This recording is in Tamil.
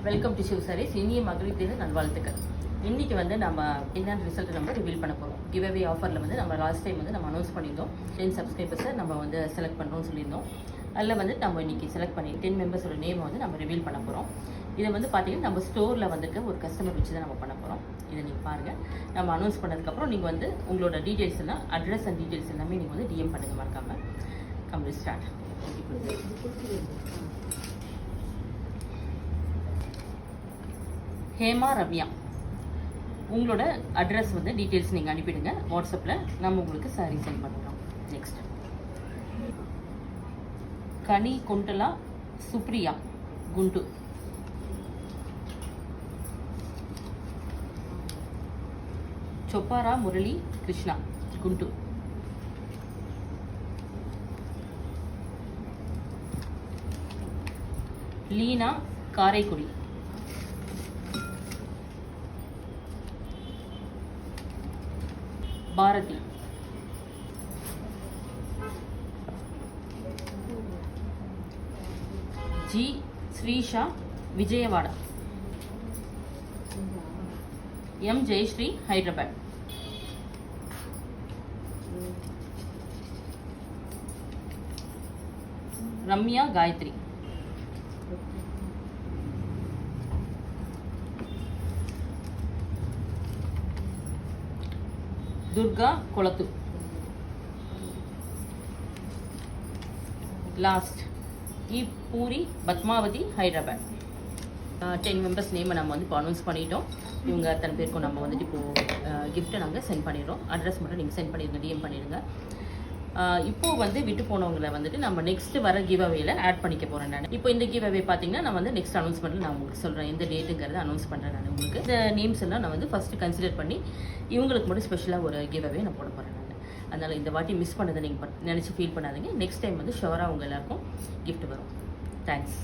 Welcome to Shiv saris. இனிய மகளிர் தின நல்வாழ்த்துக்கள். இன்றைக்கி வந்து நம்ம என்னென்ன ரிசல்ட் நம்ம ரிவீல் பண்ண போகிறோம். கிவ்அவே ஆஃபரில் வந்து நம்ம லாஸ்ட் டைம் வந்து நம்ம அனௌன்ஸ் பண்ணியிருந்தோம். 10 சப்ஸ்கிரைபர்ஸை நம்ம வந்து செலக்ட் பண்ணுறோம்னு சொல்லியிருந்தோம். அதில் வந்து நம்ம இன்றைக்கி செலக்ட் பண்ணி 10 மெம்பர்ஸோட நேமை வந்து நம்ம ரிவீல் பண்ண போகிறோம். இதை வந்து பார்த்திங்கன்னா நம்ம ஸ்டோரில் வந்துட்டு ஒரு கஸ்டமர் வச்சு தான் நம்ம பண்ண போகிறோம். இதை நீங்கள் பாருங்கள். நம்ம அனௌன்ஸ் பண்ணதுக்கப்புறம் நீங்கள் வந்து உங்களோட டீட்டெயில்ஸ் எல்லாம் அட்ரஸ் அண்ட் டீட்டெயில்ஸ் எல்லாமே நீங்கள் வந்து டிஎம் பண்ணுங்க மறக்காமல். Complete start. ஹேமா ரம்யா, உங்களோட அட்ரஸ் வந்து டீட்டெயில்ஸ் நீங்கள் அனுப்பிடுங்க வாட்ஸ்அப்பில். நம்ம உங்களுக்கு சாரி சென்ட் பண்ணுறோம். நெக்ஸ்ட் கனி குண்டலா சுப்ரியா, குண்டு. சொப்பாரா முரளி கிருஷ்ணா, குண்டு. லீனா காரைக்குடி. பாரதி. ஜி ஸ்ரீஷா விஜயவாடா. எம் ஜெயஸ்ரீ ஹைதராபாத். ரம்யா காயத்ரி. துர்கா கொளத்து. Last E Puri Padmavathi Hyderabad. 10 members நேமை நம்ம வந்து இப்போ அனௌன்ஸ் பண்ணிட்டோம். இவங்க அத்தனை பேருக்கும் நம்ம வந்துட்டு இப்போது கிஃப்ட்டை நாங்கள் சென்ட் பண்ணிடுறோம். அட்ரஸ் மட்டும் நீங்கள் சென்ட் பண்ணிடுங்க, டிஎம் பண்ணிடுங்க. இப்போது வந்து விட்டு போனவங்களை வந்துட்டு நம்ம நெக்ஸ்ட் வர கிவ் அவேல ஆட் பண்ணிக்க போகிறேன் நான். இப்போ இந்த கிவ் அவே பார்த்தீங்கன்னா நான் வந்து நெக்ஸ்ட் அனௌன்ஸ்மெண்ட்டில் நான் உங்களுக்கு சொல்கிறேன். எந்த டேட்டுங்கிறத அனௌன்ஸ் பண்ணுறேன் நான் உங்களுக்கு. இந்த நேம்ஸ் எல்லாம் நான் வந்து ஃபஸ்ட்டு கன்சிடர் பண்ணி இவங்களுக்கு மட்டும் ஸ்பெஷலாக ஒரு கிவ் அவே நான் போட போகிறேன் நான். அதனால் இந்த வாட்டி மிஸ் பண்ணதை நீங்கள் நினச்சி ஃபீல் பண்ணாதீங்க. நெக்ஸ்ட் டைம் வந்து ஷுவராக உங்கள் எல்லாருக்கும் கிஃப்ட் வரும். தேங்க்ஸ்.